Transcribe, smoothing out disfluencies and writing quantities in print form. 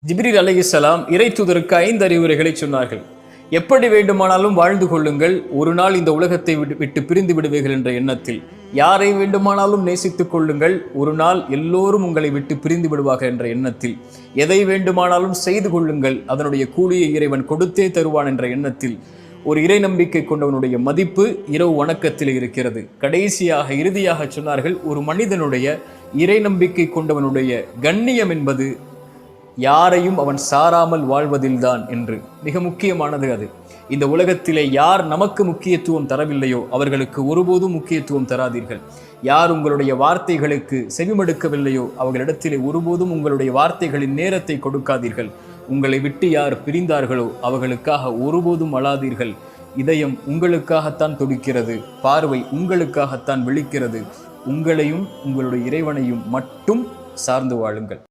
ஜிப்ரீல் அலைஹிஸ்ஸலாம் இறை தூதருக்கு 5 அறிவுரைகளை சொன்னார்கள். எப்படி வேண்டுமானாலும் வாழ்ந்து கொள்ளுங்கள், ஒரு நாள் இந்த உலகத்தை விட்டு பிரிந்து விடுவீர்கள் என்ற எண்ணத்தில். யாரை வேண்டுமானாலும் நேசித்துக் கொள்ளுங்கள், ஒரு நாள் எல்லோரும் உங்களை விட்டு பிரிந்து விடுவார்கள் என்ற எண்ணத்தில். எதை வேண்டுமானாலும் செய்து கொள்ளுங்கள், அதனுடைய கூலியை இறைவன் கொடுத்தே தருவான் என்ற எண்ணத்தில். ஒரு இறை நம்பிக்கை கொண்டவனுடைய மதிப்பு இரவு வணக்கத்தில் இருக்கிறது. கடைசியாக இறுதியாக சொன்னார்கள், ஒரு மனிதனுடைய இறை நம்பிக்கை கொண்டவனுடைய கண்ணியம் என்பது யாரையும் அவன் சாராமல் வாழ்வதில்தான் என்று. மிக முக்கியமானது அது. இந்த உலகத்திலே யார் நமக்கு முக்கியத்துவம் தரவில்லையோ அவர்களுக்கு ஒருபோதும் முக்கியத்துவம் தராதீர்கள். யார் உங்களுடைய வார்த்தைகளுக்கு செவிமடுக்கவில்லையோ அவர்களிடத்திலே ஒருபோதும் உங்களுடைய வார்த்தைகளின் நேரத்தை கொடுக்காதீர்கள். உங்களை விட்டு யார் பிரிந்தார்களோ அவர்களுக்காக ஒருபோதும் அழாதீர்கள். இதயம் உங்களுக்காகத்தான் துடிக்கிறது, பார்வை உங்களுக்காகத்தான் விழிக்கிறது. உங்களையும் உங்களுடைய இறைவனையும் மட்டும் சார்ந்து வாழுங்கள்.